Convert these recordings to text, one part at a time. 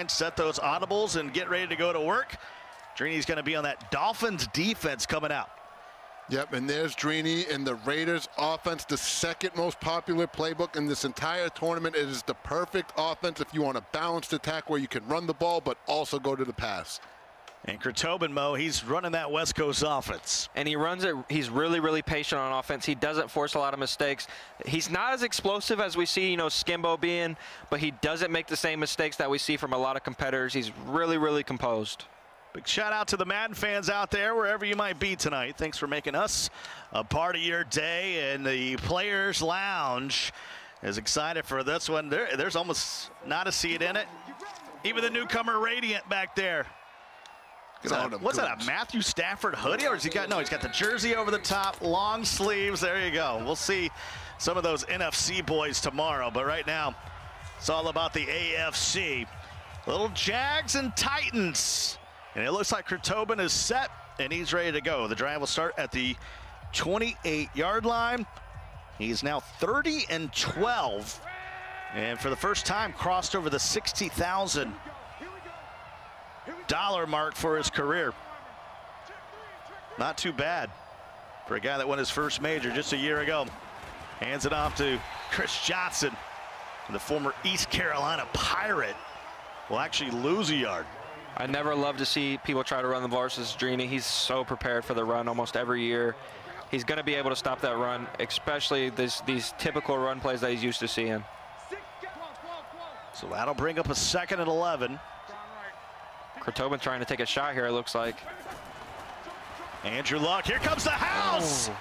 Set those audibles and get ready to go to work. Drini's going to be on that Dolphins defense coming out. Yep, and there's Drini in the Raiders offense, the second most popular playbook in this entire tournament. It is the perfect offense if you want a balanced attack where you can run the ball but also go to the pass. And Chritobin, Mo, he's running that West Coast offense. And he runs it. He's really, really patient on offense. He doesn't force a lot of mistakes. He's not as explosive as we see, Skimbo being, but he doesn't make the same mistakes that we see from a lot of competitors. He's really, really composed. Big shout out to the Madden fans out there, wherever you might be tonight. Thanks for making us a part of your day. And the Players Lounge is excited for this one. There's almost not a seat in it. Even the newcomer Radiant back there. What's that, a Matthew Stafford hoodie? Or has he got, no, he's got the jersey over the top, long sleeves. There you go. We'll see some of those NFC boys tomorrow. But right now, it's all about the AFC. Little Jags and Titans. And it looks like Chritobin is set, and he's ready to go. The drive will start at the 28-yard line. He's now 30-12. And for the first time, crossed over the $60,000 mark for his career. Not too bad for a guy that won his first major just a year ago. Hands it off to Chris Johnson. The former East Carolina Pirate will actually lose a yard. I never love to see people try to run the ball versus Drini. He's so prepared for the run almost every year. He's going to be able to stop that run, especially these typical run plays that he's used to seeing. So that'll bring up a 2nd and 11. Chritobin trying to take a shot here, it looks like. Andrew Luck, here comes the house! Oh.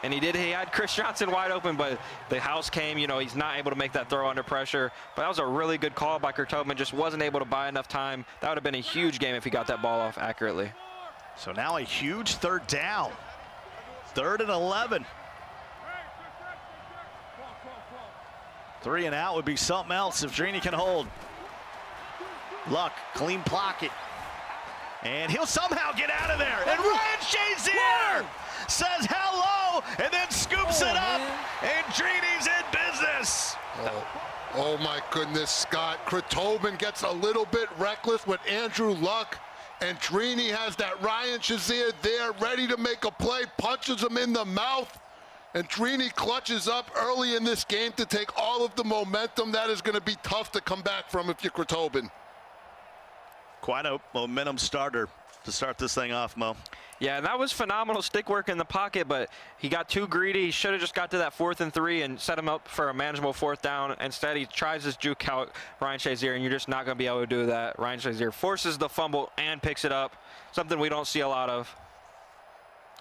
And he had Chris Johnson wide open, but the house came, he's not able to make that throw under pressure. But that was a really good call by Chritobin, just wasn't able to buy enough time. That would have been a huge game if he got that ball off accurately. So now a huge 3rd down. 3rd and 11. 3 and out would be something else if Drini can hold. Luck, clean pocket. And he'll somehow get out of there. And Ryan Shazier says hello and then scoops it up. And Drini's in business. Oh my goodness, Scott. Chritobin gets a little bit reckless with Andrew Luck. And Drini has that Ryan Shazier there ready to make a play, punches him in the mouth. And Drini clutches up early in this game to take all of the momentum. That is going to be tough to come back from if you're Chritobin. Quite a momentum starter to start this thing off, Mo. Yeah, and that was phenomenal stick work in the pocket, but he got too greedy. He should have just got to that 4th and 3 and set him up for a manageable 4th down. Instead, he tries his juke out Ryan Shazier, and you're just not going to be able to do that. Ryan Shazier forces the fumble and picks it up, something we don't see a lot of.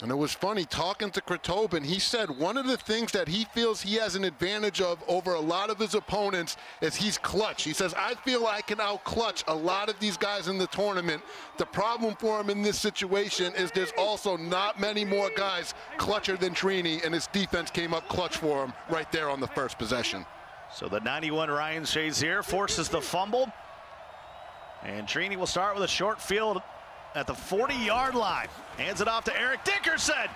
And it was funny, talking to Chritobin, he said one of the things that he feels he has an advantage of over a lot of his opponents is he's clutch. He says, I feel I can out-clutch a lot of these guys in the tournament. The problem for him in this situation is there's also not many more guys clutcher than Drini, and his defense came up clutch for him right there on the first possession. So the 91 Ryan Shazier forces the fumble. And Drini will start with a short field at the 40-yard line. Hands it off to Eric Dickerson.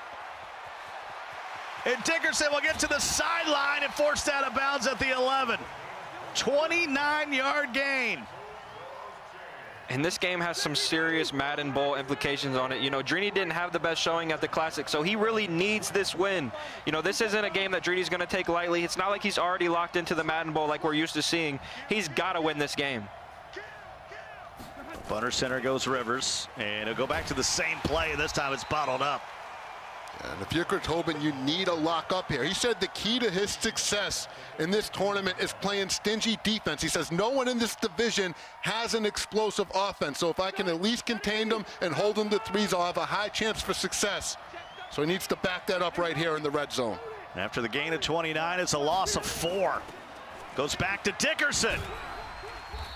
And Dickerson will get to the sideline and forced out of bounds at the 11. 29-yard gain. And this game has some serious Madden Bowl implications on it. Drini didn't have the best showing at the Classic, so he really needs this win. This isn't a game that Drini's going to take lightly. It's not like he's already locked into the Madden Bowl like we're used to seeing. He's got to win this game. Punter center goes Rivers, and he'll go back to the same play. This time it's bottled up. And if you're Chritobin, you need a lock up here. He said the key to his success in this tournament is playing stingy defense. He says no one in this division has an explosive offense. So if I can at least contain them and hold them to threes, I'll have a high chance for success. So he needs to back that up right here in the red zone. After the gain of 29, it's a loss of 4. Goes back to Dickerson.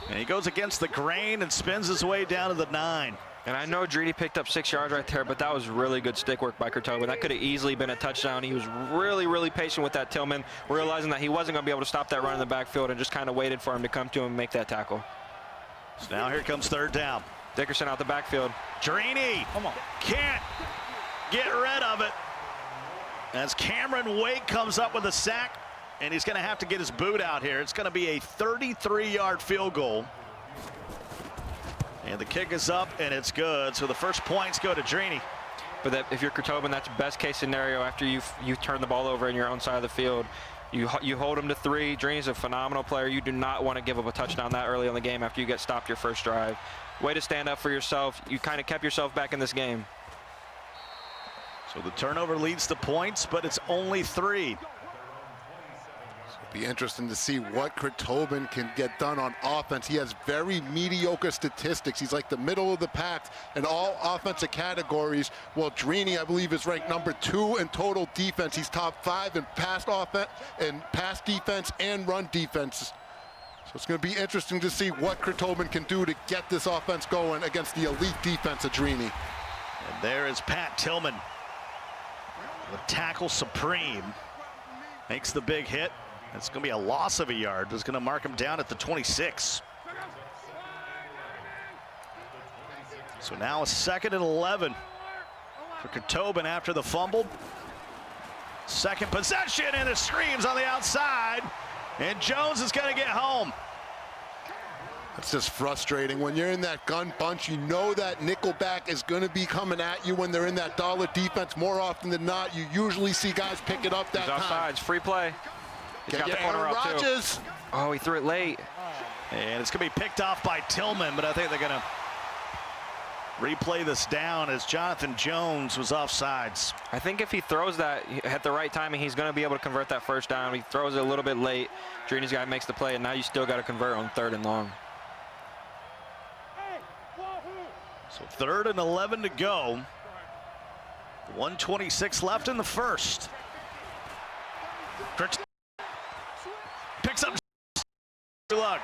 And he goes against the grain and spins his way down to the 9. And I know Drini picked up 6 yards right there, but that was really good stick work by Chritobin. That could have easily been a touchdown. He was really, really patient with that Tillman, realizing that he wasn't going to be able to stop that run in the backfield and just kind of waited for him to come to him and make that tackle. So now here comes 3rd down. Dickerson out the backfield. Drini can't get rid of it. As Cameron Wake comes up with a sack and he's going to have to get his boot out here. It's going to be a 33-yard field goal. And the kick is up, and it's good. So the first points go to Drini. But if you're Chritobin, that's best case scenario after you turn the ball over in your own side of the field. You hold him to 3. Drini's a phenomenal player. You do not want to give up a touchdown that early in the game after you get stopped your first drive. Way to stand up for yourself. You kind of kept yourself back in this game. So the turnover leads to points, but it's only 3. Be interesting to see what Chritobin can get done on offense. He has very mediocre statistics. He's like the middle of the pack in all offensive categories. Well, Drini, I believe, is ranked number 2 in total defense. He's top 5 in pass offense and pass defense and run defense. So it's going to be interesting to see what Chritobin can do to get this offense going against the elite defense of Drini. And there is Pat Tillman. The tackle supreme. Makes the big hit. It's going to be a loss of a yard. It's going to mark him down at the 26. So now a 2nd and 11 for Chritobin after the fumble. Second possession, and the screams on the outside. And Jones is going to get home. It's just frustrating. When you're in that gun bunch, you know that nickelback is going to be coming at you when they're in that dollar defense. More often than not, you usually see guys pick it up that time. Offsides, free play. He's got the corner Aaron up Rodgers. too. Oh, he threw it late. And it's going to be picked off by Tillman, but I think they're going to replay this down as Jonathan Jones was offsides. I think if he throws that at the right timing, he's going to be able to convert that first down. He throws it a little bit late. Drini's guy makes the play, and now you still got to convert on 3rd and long. So 3rd and 11 to go. 1:26 left in the first. Picks up. Good luck.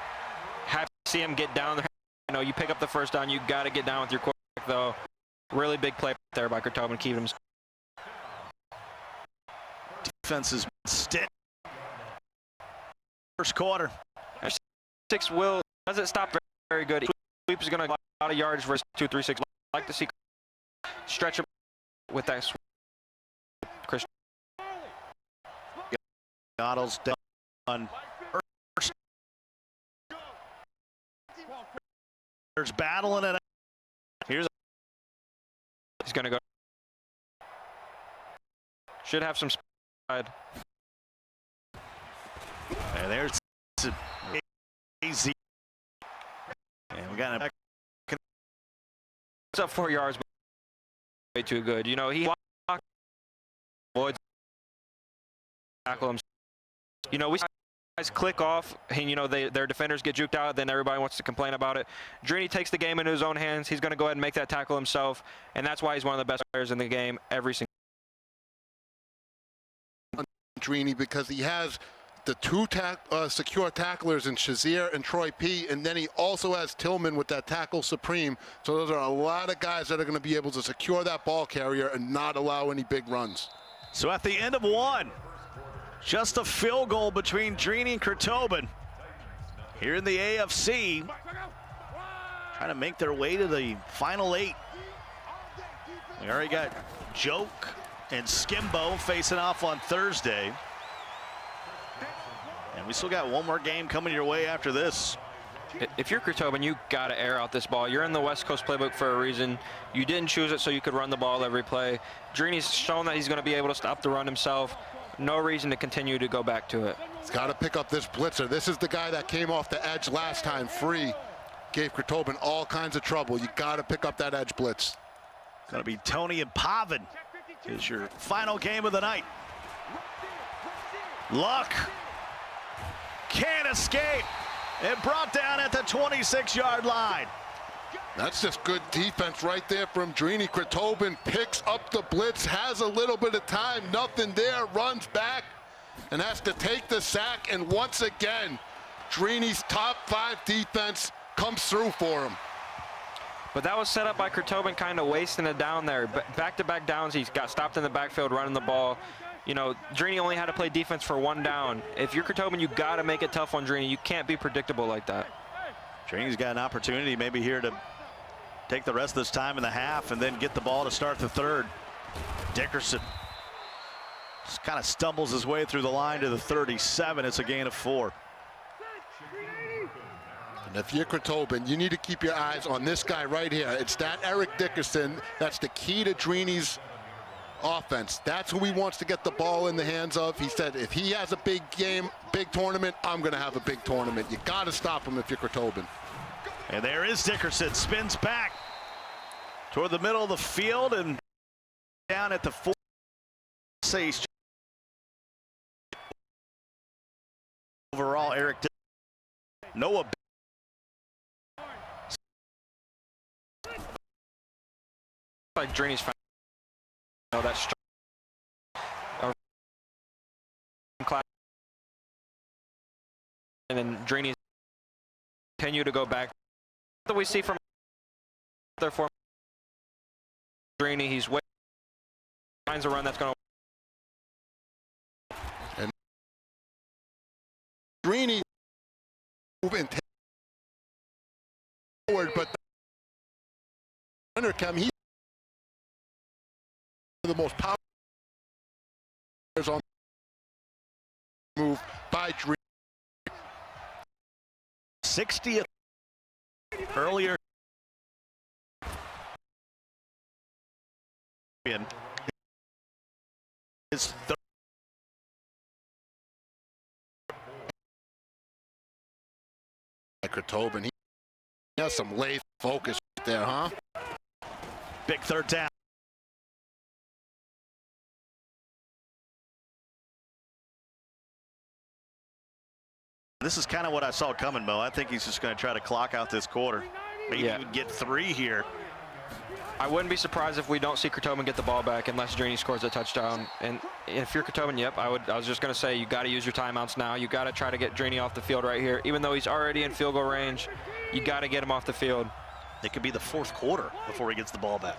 Happy to see him get down there. You know, you pick up the first down, you got to get down with your quarterback, though. Really big play there by Chritobin, keeping him. Defense is stiff. First quarter. 6 will doesn't stop very good. Sweep is going to get a lot of yards versus 2-3-6. I like to see stretch him with that sweep. Chris. Goddard's done. There's battling it. He's going to go. Should have some speed. And there's AZ. And we got a. It's up 4 yards, but way too good. You know, he avoids tackle him. You know, we guys click off, and you know their defenders get juked out. Then everybody wants to complain about it. Drini takes the game into his own hands. He's going to go ahead and make that tackle himself, and that's why he's one of the best players in the game every single. Drini, because he has the 2 secure tacklers in Shazier and Troy P, and then he also has Tillman with that tackle supreme. So those are a lot of guys that are going to be able to secure that ball carrier and not allow any big runs. So at the end of 1, just a field goal between Drini and Chritobin here in the AFC, trying to make their way to the final 8. We already got Joke and Skimbo facing off on Thursday. And we still got one more game coming your way after this. If you're Chritobin, you got to air out this ball. You're in the West Coast playbook for a reason. You didn't choose it so you could run the ball every play. Drini's shown that he's going to be able to stop the run himself. No reason to continue to go back to it. He's got to pick up this blitzer. This is the guy that came off the edge last time free. Gave Chritobin all kinds of trouble. You got to pick up that edge blitz. It's going to be Tony and Pavin is your final game of the night. Luck can't escape. And brought down at the 26-yard line. That's just good defense right there from Drini. Chritobin picks up the blitz, has a little bit of time, nothing there, runs back, and has to take the sack. And once again, Drini's top 5 defense comes through for him. But that was set up by Chritobin kind of wasting it down there. Back-to-back downs, he's got stopped in the backfield running the ball. You know, Drini only had to play defense for 1 down. If you're Chritobin, you got to make it tough on Drini. You can't be predictable like that. Drini's got an opportunity maybe here to take the rest of this time in the half and then get the ball to start the 3rd. Dickerson Just kind of stumbles his way through the line to the 37. It's a gain of 4. And if you're Chritobin, you need to keep your eyes on this guy right here. It's that Eric Dickerson. That's the key to Drini's offense. That's who he wants to get the ball in the hands of. He said, if he has a big game, big tournament, I'm going to have a big tournament. You got to stop him if you're Chritobin. And there is Dickerson. Spins back toward the middle of the field and down at the 4. Overall, Eric Dickerson. Noah. Like Drini's found. No, that's and then Drini continue to go back. That we see from their form. Drini, he's way finds a run that's going to. And Drini moving forward, but he's the most powerful players on the move by Drini. 60th earlier. His third. Chritobin, he has some laser focus there, huh? Big third down. This is kind of what I saw coming, Mo. I think he's just going to try to clock out this quarter. Maybe even get 3 here. I wouldn't be surprised if we don't see Chritobin get the ball back unless Drini scores a touchdown. And if you're Chritobin, yep, I was just going to say you got to use your timeouts now. You got to try to get Drini off the field right here. Even though he's already in field goal range, you got to get him off the field. It could be the 4th quarter before he gets the ball back.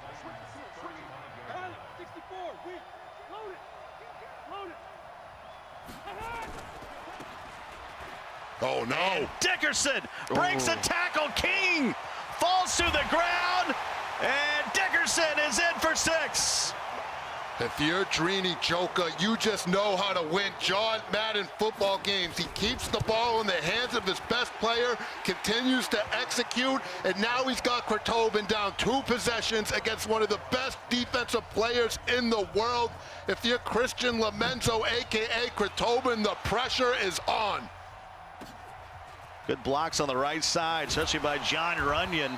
Oh, no. And Dickerson breaks a tackle. King falls to the ground, and Dickerson is in for 6. If you're Drini, Joker, you just know how to win Madden football games. He keeps the ball in the hands of his best player, continues to execute, and now he's got Chritobin down 2 possessions against one of the best defensive players in the world. If you're Christian Lamenzo, a.k.a. Chritobin, the pressure is on. Good blocks on the right side, especially by John Runyon.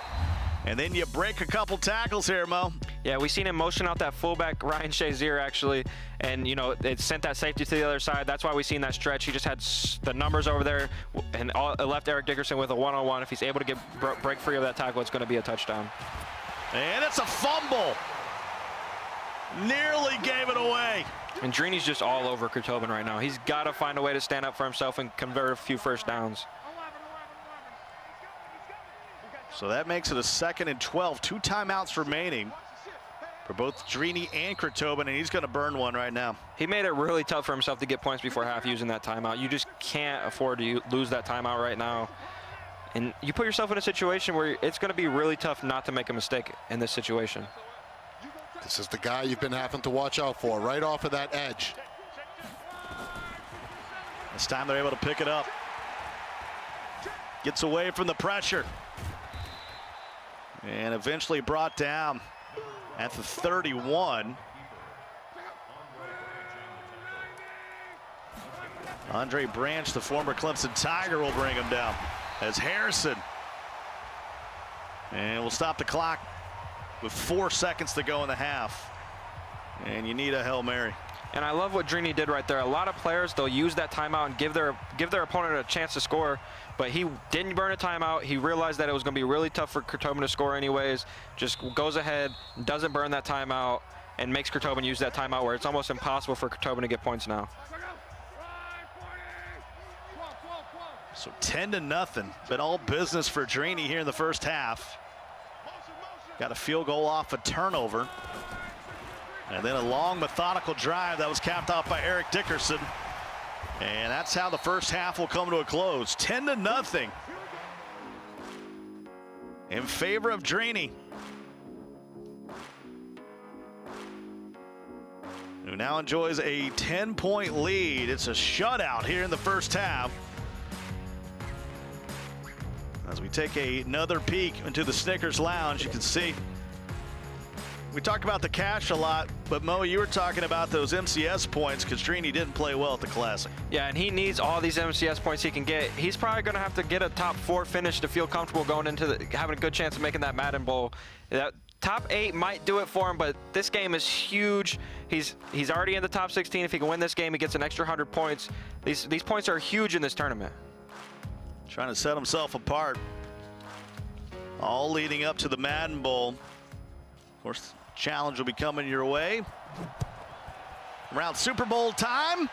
And then you break a couple tackles here, Mo. Yeah, we seen him motion out that fullback, Ryan Shazier, actually. And, you know, it sent that safety to the other side. That's why we seen that stretch. He just had the numbers over there and it left Eric Dickerson with a one-on-one. If he's able to break free of that tackle, it's going to be a touchdown. And it's a fumble. Nearly gave it away. And Drini's just all over Chritobin right now. He's got to find a way to stand up for himself and convert a few first downs. So that makes it a 2nd and 12. 2 timeouts remaining for both Drini and Chritobin, and he's going to burn one right now. He made it really tough for himself to get points before half using that timeout. You just can't afford to lose that timeout right now. And you put yourself in a situation where it's going to be really tough not to make a mistake in this situation. This is the guy you've been having to watch out for, right off of that edge. This time they're able to pick it up. Gets away from the pressure. And eventually brought down at the 31. Andre Branch, the former Clemson Tiger, will bring him down as Harrison. And we'll stop the clock with 4 seconds to go in the half. And you need a Hail Mary. And I love what Drini did right there. A lot of players, they'll use that timeout and give their opponent a chance to score, but he didn't burn a timeout. He realized that it was going to be really tough for Chritobin to score anyways. Just goes ahead, doesn't burn that timeout, and makes Chritobin use that timeout where it's almost impossible for Chritobin to get points now. So 10-0. Been all business for Drini here in the first half. Got a field goal off a turnover. And then a long, methodical drive that was capped off by Eric Dickerson. And that's how the first half will come to a close. 10-0 in favor of Drini, who now enjoys a 10-point lead. It's a shutout here in the first half. As we take another peek into the Snickers lounge, you can see we talk about the cash a lot, but Mo, you were talking about those MCS points because Drini didn't play well at the Classic. Yeah, and he needs all these MCS points he can get. He's probably going to have to get a top 4 finish to feel comfortable going into having a good chance of making that Madden Bowl. That top 8 might do it for him, but this game is huge. He's already in the top 16. If he can win this game, he gets an extra 100 points. These points are huge in this tournament. Trying to set himself apart. All leading up to the Madden Bowl. Of course, challenge will be coming your way around Super Bowl time,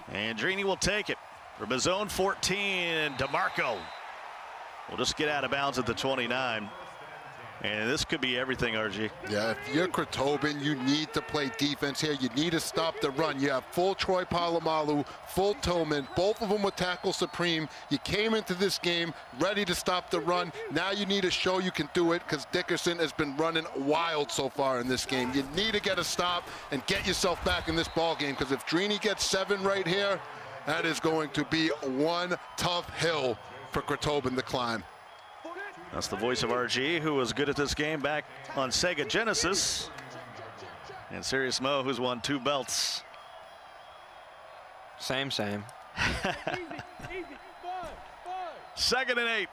and Drini will take it from his own 14, and DeMarco will just get out of bounds at the 29. And this could be everything, RG. Yeah, if you're Chritobin, you need to play defense here. You need to stop the run. You have full Troy Polamalu, full Tillman, both of them with tackle supreme. You came into this game ready to stop the run. Now you need to show you can do it because Dickerson has been running wild so far in this game. You need to get a stop and get yourself back in this ball game, because if Drini gets 7 right here, that is going to be one tough hill for Chritobin to climb. That's the voice of RG, who was good at this game back on Sega Genesis. And Serious Mo, who's won 2 belts. Same. 2nd and 8.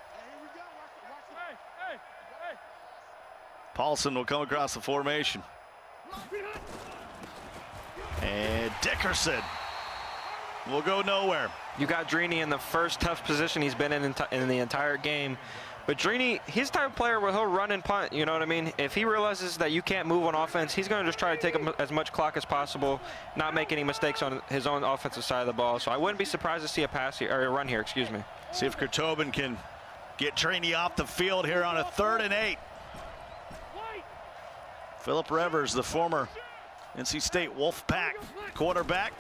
Paulson will come across the formation. And Dickerson will go nowhere. You got Drini in the first tough position he's been in the entire game. But Drini, he's the type of player where he'll run and punt, you know what I mean? If he realizes that you can't move on offense, he's going to just try to take as much clock as possible, not make any mistakes on his own offensive side of the ball. So I wouldn't be surprised to see a pass here, or a run here, excuse me. See if Chritobin can get Drini off the field here on a 3rd and 8. Philip Rivers, the former NC State Wolfpack quarterback,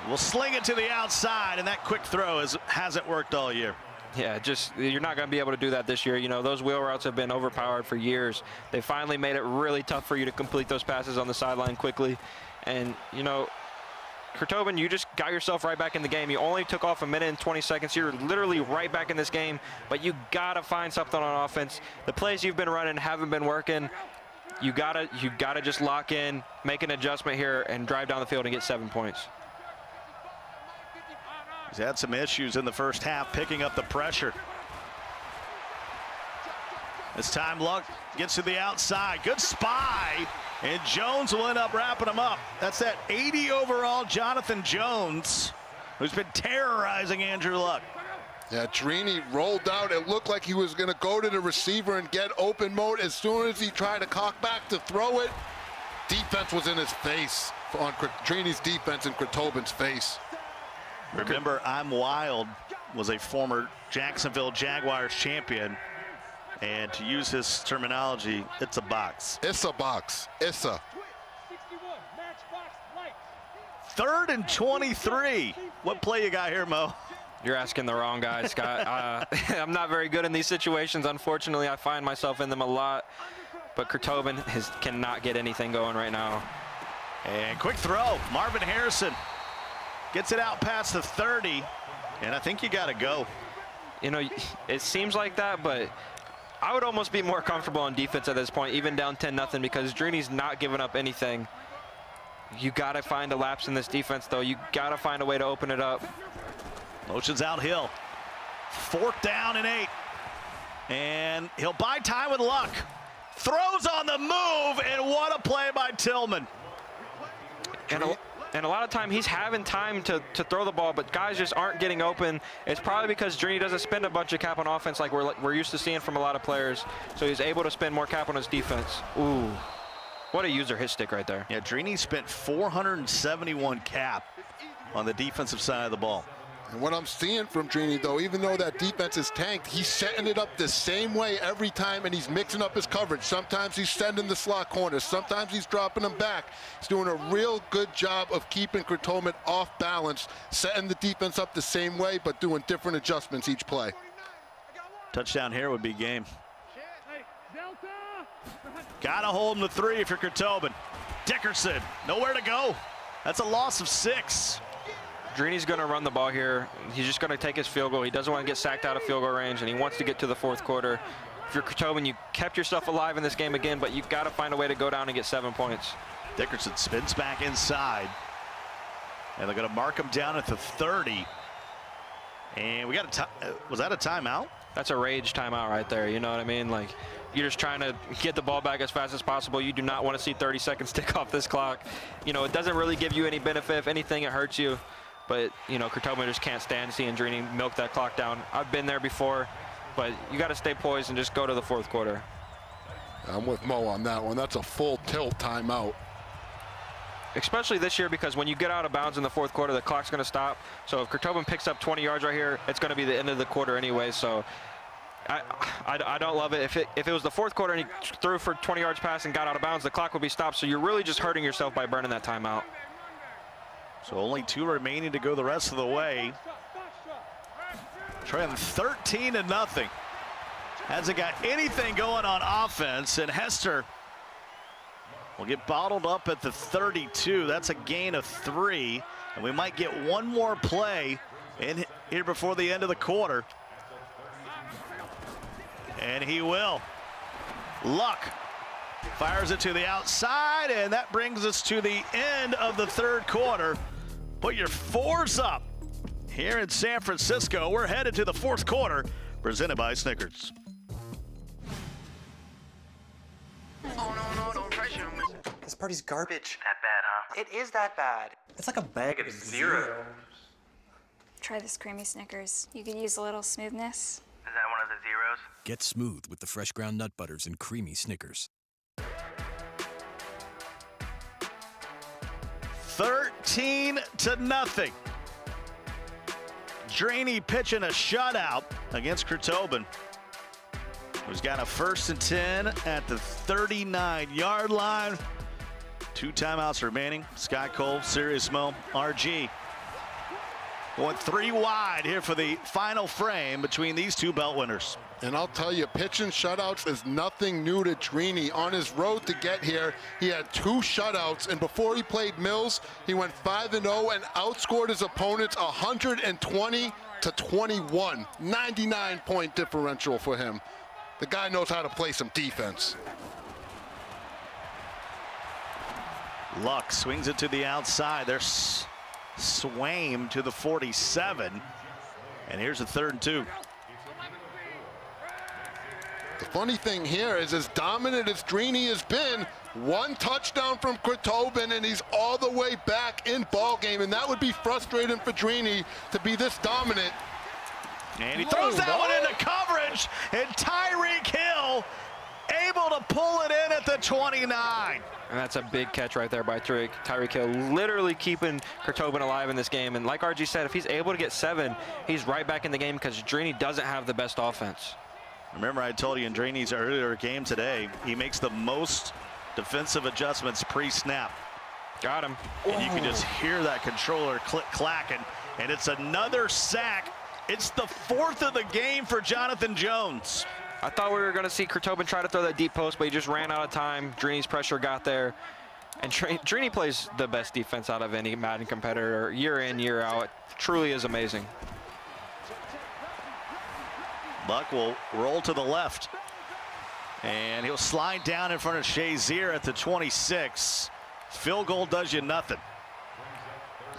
will sling it to the outside, and that quick throw hasn't worked all year. Yeah, you're not going to be able to do that this year. You know, those wheel routes have been overpowered for years. They finally made it really tough for you to complete those passes on the sideline quickly. And, you know, Chritobin, you just got yourself right back in the game. You only took off 1 minute and 20 seconds. You're literally right back in this game, but you got to find something on offense. The plays you've been running haven't been working. You gotta just lock in, make an adjustment here, and drive down the field and get 7 points. He's had some issues in the first half picking up the pressure. This time Luck gets to the outside. Good spy, and Jones will end up wrapping him up. That's that 80 overall Jonathan Jones, who's been terrorizing Andrew Luck. Yeah, Drini rolled out. It looked like he was going to go to the receiver and get open mode. As soon as he tried to cock back to throw it, defense was in his face, on Drini's defense in Chritobin's face. Remember, I'm Wild was a former Jacksonville Jaguars champion, and to use his terminology, it's a box. It's a box. It's a. 3rd and 23. What play you got here, Mo? You're asking the wrong guy, Scott. I'm not very good in these situations. Unfortunately, I find myself in them a lot. But Chritobin cannot get anything going right now. And quick throw. Marvin Harrison gets it out past the 30, and I think you got to go. You know, it seems like that, but I would almost be more comfortable on defense at this point, even down 10-0, because Drini's not giving up anything. You got to find a lapse in this defense, though. You got to find a way to open it up. Motions out Hill. 4th down and 8. And he'll buy time with Luck. Throws on the move, and what a play by Tillman. And a lot of time he's having time to throw the ball, but guys just aren't getting open. It's probably because Drini doesn't spend a bunch of cap on offense like we're used to seeing from a lot of players. So he's able to spend more cap on his defense. Ooh, what a user hit stick right there. Yeah, Drini spent 471 cap on the defensive side of the ball. And what I'm seeing from Drini, though, even though that defense is tanked, he's setting it up the same way every time, and he's mixing up his coverage. Sometimes he's sending the slot corners. Sometimes he's dropping them back. He's doing a real good job of keeping Chritobin off balance, setting the defense up the same way, but doing different adjustments each play. Touchdown here would be game. Got to hold him to 3 if you're Chritobin. Dickerson, nowhere to go. That's a loss of 6. Drini's going to run the ball here. He's just going to take his field goal. He doesn't want to get sacked out of field goal range, and he wants to get to the fourth quarter. If you're Chritobin, you kept yourself alive in this game again, but you've got to find a way to go down and get 7 points. Dickerson spins back inside. And they're going to mark him down at the 30. And we got was that a timeout? That's a rage timeout right there. You know what I mean? Like, you're just trying to get the ball back as fast as possible. You do not want to see 30 seconds tick off this clock. You know, it doesn't really give you any benefit. If anything, it hurts you. But, you know, Chritobin just can't stand seeing Drini milk that clock down. I've been there before, but you got to stay poised and just go to the fourth quarter. I'm with Mo on that one. That's a full tilt timeout. Especially this year, because when you get out of bounds in the fourth quarter, the clock's going to stop. So if Chritobin picks up 20 yards right here, it's going to be the end of the quarter anyway. So I don't love it. If it was the fourth quarter and he threw for 20 yards pass and got out of bounds, the clock would be stopped. So you're really just hurting yourself by burning that timeout. So only 2 remaining to go the rest of the way. Trailing 13-0. Hasn't got anything going on offense, and Hester will get bottled up at the 32. That's a gain of 3, and we might get one more play in here before the end of the quarter. And he will. Luck fires it to the outside, and that brings us to the end of the third quarter. Put your 4s up here in San Francisco. We're headed to the fourth quarter, presented by Snickers. Oh, no, don't pressure me. This party's garbage. That bad, huh? It is that bad. It's like a bag of zeros. Try this creamy Snickers. You could use a little smoothness. Is that one of the zeros? Get smooth with the fresh ground nut butters and creamy Snickers. 13-0. Drini pitching a shutout against Chritobin, who's got a 1st and 10 at the 39-yard line. 2 timeouts remaining. Sky Cole, Sirius Mo, RG. Going 3 wide here for the final frame between these 2 belt winners. And I'll tell you, pitching shutouts is nothing new to Drini. On his road to get here, he had 2 shutouts, and before he played Mills, he went 5-0 and outscored his opponents 120-21. 99-point differential for him. The guy knows how to play some defense. Luck swings it to the outside. There's Swaim to the 47. And here's a 3rd and 2. The funny thing here is, as dominant as Drini has been, 1 touchdown from Chritobin, and he's all the way back in ball game, and that would be frustrating for Drini to be this dominant. And he throws that one into coverage, and Tyreek Hill able to pull it in at the 29. And that's a big catch right there by Tyreek Hill, literally keeping Chritobin alive in this game. And like RG said, if he's able to get 7, he's right back in the game, because Drini doesn't have the best offense. Remember, I told you in Drini's earlier game today, he makes the most defensive adjustments pre-snap. Got him. And you can just hear that controller click-clacking, and it's another sack. It's the 4th of the game for Jonathan Jones. I thought we were going to see Chritobin try to throw that deep post, but he just ran out of time. Drini's pressure got there. And Drini plays the best defense out of any Madden competitor year in, year out. It truly is amazing. Luck will roll to the left, and he'll slide down in front of Shazier at the 26. Field goal does you nothing.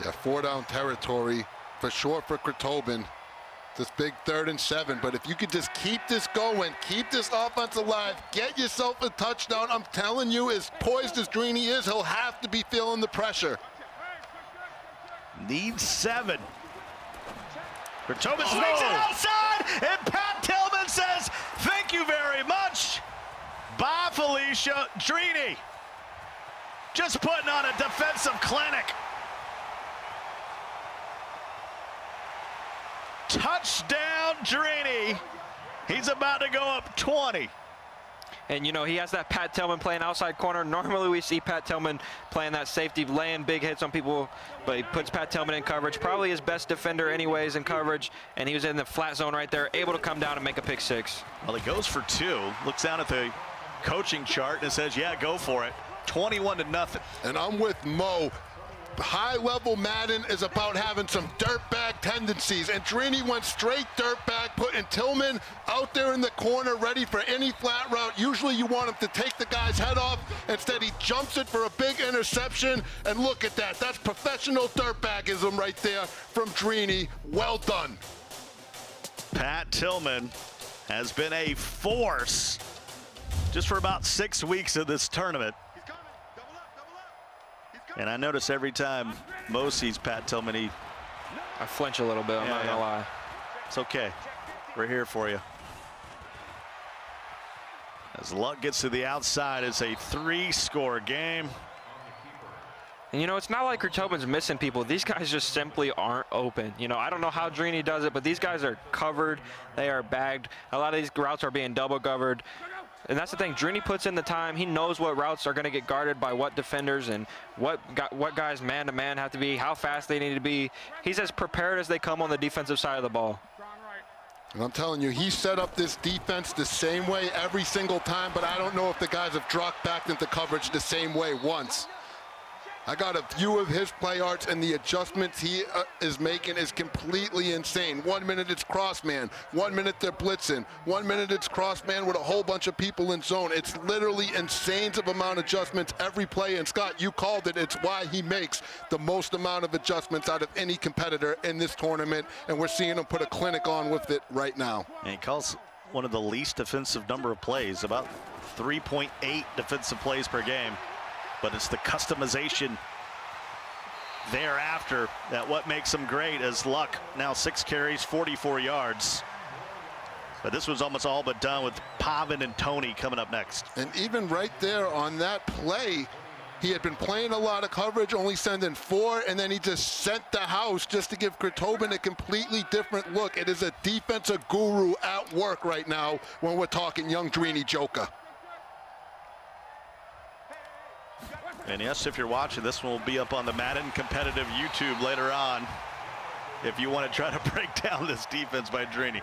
Yeah, 4-down territory for sure for Chritobin. This big 3rd and 7, but if you could just keep this going, keep this offense alive, get yourself a touchdown, I'm telling you, as poised as Drini is, he'll have to be feeling the pressure. Needs 7. Chritobin swings it outside, and Pat Tillman says, "Thank you very much. Bye, Felicia." Drini just putting on a defensive clinic. Touchdown, Drini. He's about to go up 20. And, you know, he has that Pat Tillman playing outside corner. Normally we see Pat Tillman playing that safety, laying big hits on people, but he puts Pat Tillman in coverage. Probably his best defender anyways in coverage, and he was in the flat zone right there, able to come down and make a pick 6. Well, he goes for 2, looks down at the coaching chart and says, yeah, go for it. 21-0. And I'm with Mo. High-level Madden is about having some dirtbag tendencies, and Drini went straight dirtbag, putting Tillman out there in the corner ready for any flat route. Usually you want him to take the guy's head off. Instead, he jumps it for a big interception, and look at that. That's professional dirtbagism right there from Drini. Well done. Pat Tillman has been a force just for about 6 weeks of this tournament. And I notice every time Mo sees Pat Tillman, I flinch a little bit, I'm not going to lie. It's okay. We're here for you. As Luck gets to the outside, it's a 3-score game. And, you know, it's not like Chritobin's missing people. These guys just simply aren't open. You know, I don't know how Drini does it, but these guys are covered. They are bagged. A lot of these routes are being double covered. And that's the thing. Drini puts in the time. He knows what routes are going to get guarded by what defenders and what guys man-to-man have to be, how fast they need to be. He's as prepared as they come on the defensive side of the ball. And I'm telling you, he set up this defense the same way every single time, but I don't know if the guys have dropped back into coverage the same way once. I got a view of his play arts, and the adjustments he is making is completely insane. 1 minute it's cross man, 1 minute they're blitzing, 1 minute it's cross man with a whole bunch of people in zone. It's literally insane of amount of adjustments every play, and Scott, you called it. It's why he makes the most amount of adjustments out of any competitor in this tournament, and we're seeing him put a clinic on with it right now. And he calls one of the least defensive number of plays, about 3.8 defensive plays per game. But it's the customization thereafter that what makes him great. As Luck now 6 carries, 44 yards. But this was almost all but done with Pavin and Tony coming up next. And even right there on that play, he had been playing a lot of coverage, only sending 4, and then he just sent the house just to give Chritobin a completely different look. It is a defensive guru at work right now when we're talking young Drini Joker. And yes, if you're watching, this one will be up on the Madden competitive YouTube later on if you want to try to break down this defense by Drini.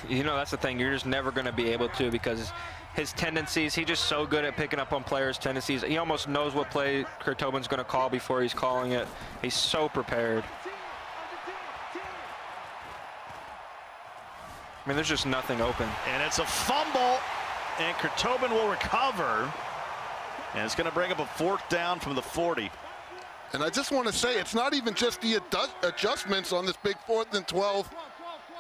You know, that's the thing. You're just never going to be able to, because his tendencies, he's just so good at picking up on players' tendencies. He almost knows what play Chritobin's going to call before he's calling it. He's so prepared. I mean, there's just nothing open. And it's a fumble, and Chritobin will recover. And it's going to bring up a 4th down from the 40. And I just want to say, it's not even just the adjustments on this big 4th and 12.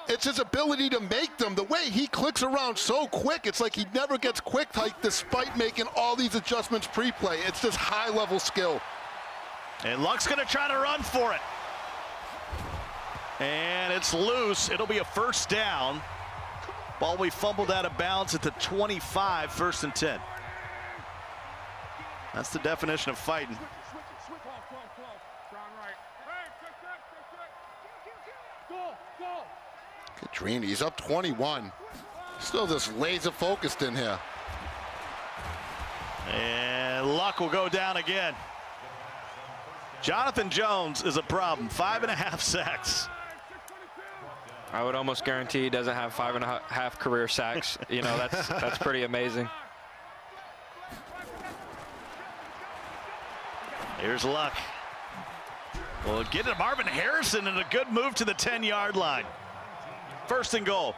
It's his ability to make them. The way he clicks around so quick, it's like he never gets quick tight despite making all these adjustments pre-play. It's just high-level skill. And Luck's going to try to run for it. And it's loose. It'll be a 1st down. Ball we fumbled out of bounds at the 25, 1st and 10. That's the definition of fighting. Good Drini, he's up 21. Still just laser focused in here. And Luck will go down again. Jonathan Jones is a problem. 5.5 sacks. I would almost guarantee he doesn't have 5.5 career sacks. You know, that's pretty amazing. Here's Luck. Well, get to Marvin Harrison and a good move to the 10-yard line. 1st and goal.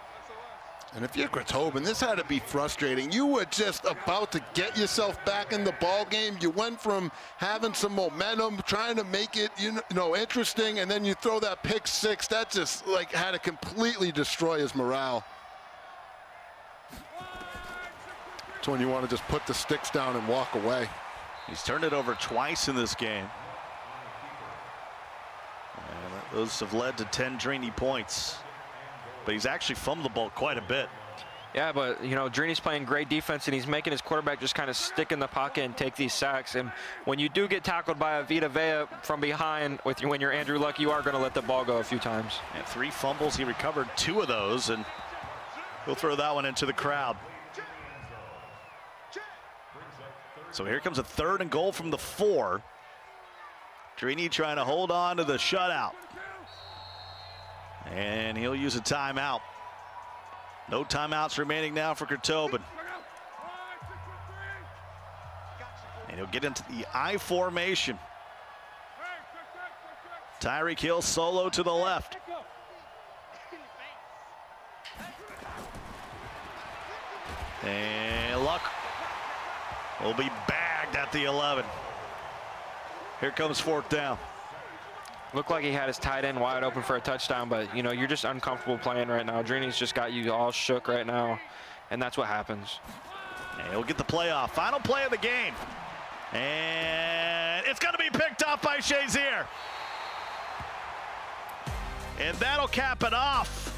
And if you're Chritobin, this had to be frustrating. You were just about to get yourself back in the ball game. You went from having some momentum, trying to make it, you know, interesting, and then you throw that pick 6. That just like had to completely destroy his morale. That's when you want to just put the sticks down and walk away. He's turned it over twice in this game. And those have led to 10 Drini points. But he's actually fumbled the ball quite a bit. Yeah, but, you know, Drini's playing great defense, and he's making his quarterback just kind of stick in the pocket and take these sacks. And when you do get tackled by a Vita Vea from behind, when you're Andrew Luck, you are going to let the ball go a few times. And 3 fumbles. He recovered 2 of those, and he'll throw that one into the crowd. So here comes a 3rd and goal from the 4. Drini trying to hold on to the shutout. And he'll use a timeout. No timeouts remaining now for Chritobin. And he'll get into the I formation. Tyreek Hill solo to the left. And Luck will be bagged at the 11. Here comes 4th down. Looked like he had his tight end wide open for a touchdown, but, you know, you're just uncomfortable playing right now. Drini's just got you all shook right now, and that's what happens. And he'll get the play off. Final play of the game. And it's going to be picked off by Shazier. And that'll cap it off.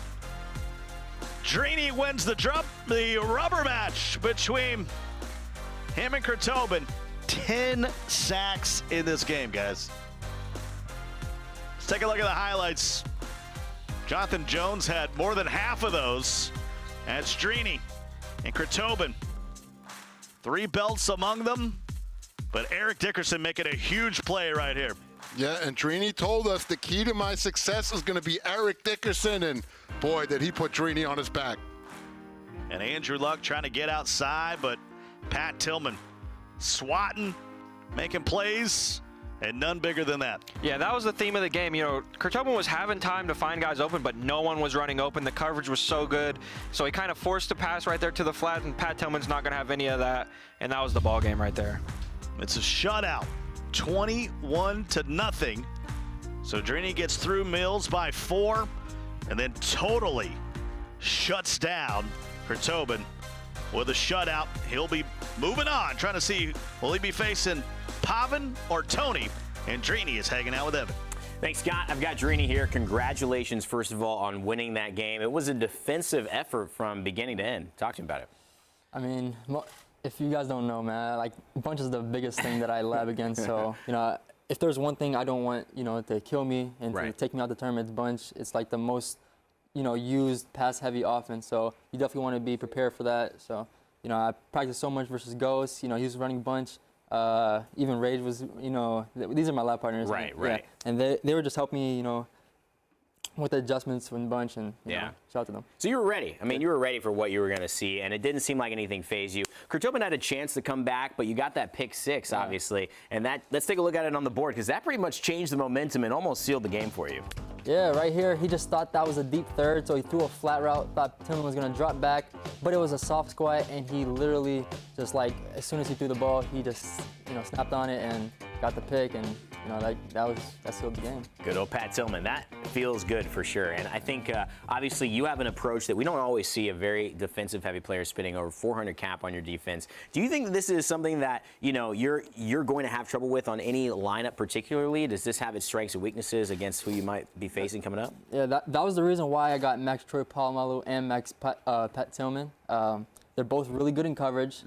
Drini wins the rubber match between him and Chritobin. 10 sacks in this game, guys. Let's take a look at the highlights. Jonathan Jones had more than half of those. That's Drini and Chritobin. 3 belts among them, but Eric Dickerson making a huge play right here. Yeah, and Drini told us the key to my success is going to be Eric Dickerson, and boy, did he put Drini on his back. And Andrew Luck trying to get outside, but Pat Tillman swatting, making plays, and none bigger than that. Yeah, that was the theme of the game. You know, Chritobin was having time to find guys open, but no one was running open. The coverage was so good, so he kind of forced a pass right there to the flat, and Pat Tillman's not going to have any of that, and that was the ball game right there. It's a shutout, 21-0. So Drini gets through Mills by 4, and then totally shuts down Chritobin with a shutout. He'll be moving on, trying to see, will he be facing Pavin or Tony? And Drini is hanging out with Evan. Thanks, Scott. I've got Drini here. Congratulations, first of all, on winning that game. It was a defensive effort from beginning to end. Talk to me about it. I mean, if you guys don't know, man, like, bunch is the biggest thing that I lab against. So, you know, if there's one thing I don't want, you know, to kill me and to take me out the tournament, it's bunch. It's like the most, you know, used pass-heavy offense. So you definitely want to be prepared for that. So, you know, I practiced so much versus Ghost. You know, he was running bunch. Even Rage was, you know, these are my lab partners. Right. And they were just helping me, you know, with the adjustments from the bunch, and you know, shout out to them. So you were ready. I mean, you were ready for what you were going to see, and it didn't seem like anything fazed you. Chritobin had a chance to come back, but you got that pick 6, obviously, and that, let's take a look at it on the board, because that pretty much changed the momentum and almost sealed the game for you. Yeah, right here, he just thought that was a deep third, so he threw a flat route, thought Tillman was going to drop back, but it was a soft squat, and he literally just, like, as soon as he threw the ball, he just, you know, snapped on it and got the pick, and, you know, that sealed the game. Good old Pat Tillman. That feels good for sure. And I think, obviously, you have an approach that we don't always see a very defensive-heavy player spitting over 400 cap on your defense. Do you think this is something that, you know, you're going to have trouble with on any lineup particularly? Does this have its strengths and weaknesses against who you might be facing coming up? Yeah, that was the reason why I got Max Troy Polamalu and Max Pat Tillman. They're both really good in coverage,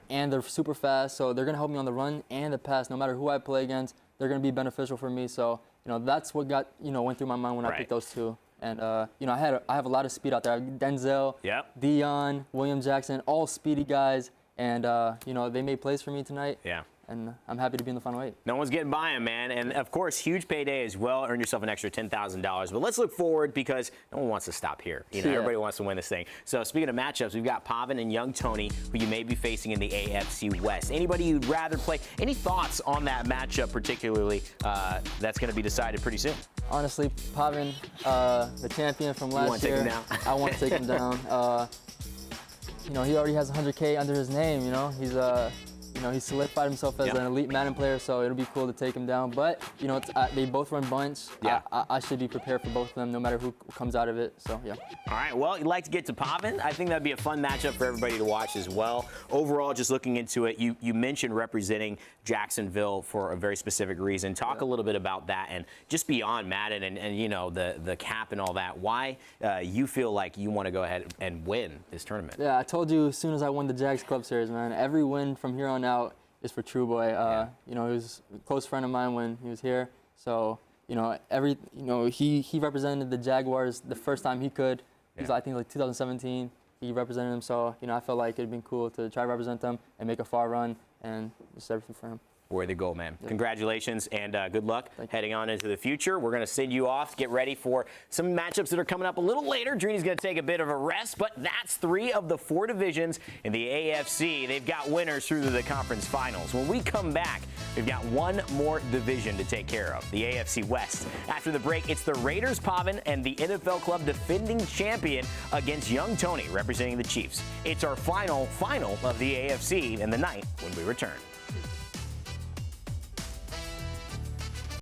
and they're super fast, so they're going to help me on the run and the pass. No matter who I play against, they're going to be beneficial for me. So, you know, that's what went through my mind when I picked those two. And, you know, I have a lot of speed out there. I have Denzel, Dion, William Jackson, all speedy guys. And, you know, they made plays for me tonight. Yeah. And I'm happy to be in the final 8. No one's getting by him, man. And, of course, huge payday as well. Earn yourself an extra $10,000. But let's look forward, because no one wants to stop here. You know, everybody wants to win this thing. So, speaking of matchups, we've got Pavin and young Tony, who you may be facing in the AFC West. Anybody you'd rather play? Any thoughts on that matchup particularly that's going to be decided pretty soon? Honestly, Pavin, the champion from last year. You want to take him down? I want to take him down. You know, he already has 100K under his name, you know. You know, he solidified himself as an elite Madden player, so it'll be cool to take him down. But, you know, they both run bunch. I should be prepared for both of them, no matter who comes out of it. So, yeah. All right, well, you'd like to get to Pavin. I think that'd be a fun matchup for everybody to watch as well. Overall, just looking into it, you mentioned representing Jacksonville for a very specific reason. Talk a little bit about that, and just beyond Madden and you know, the cap and all that, why you feel like you want to go ahead and win this tournament. Yeah, I told you as soon as I won the Jags Club Series, man, every win from here on out is for True Boy. You know, he was a close friend of mine when he was here. So, you know, he represented the Jaguars the first time he could. It was, I think, like 2017. He represented them. So, you know, I felt like it'd been cool to try to represent them and make a far run, and just everything for him. Way to go, man. Congratulations and good luck heading on into the future. We're going to send you off to get ready for some matchups that are coming up a little later. Drini's going to take a bit of a rest, but that's 3 of the 4 divisions in the AFC. They've got winners through to the conference finals. When we come back, we've got one more division to take care of, the AFC West. After the break, it's the Raiders, Pavin, and the NFL Club defending champion against young Tony representing the Chiefs. It's our final of the AFC in the night when we return.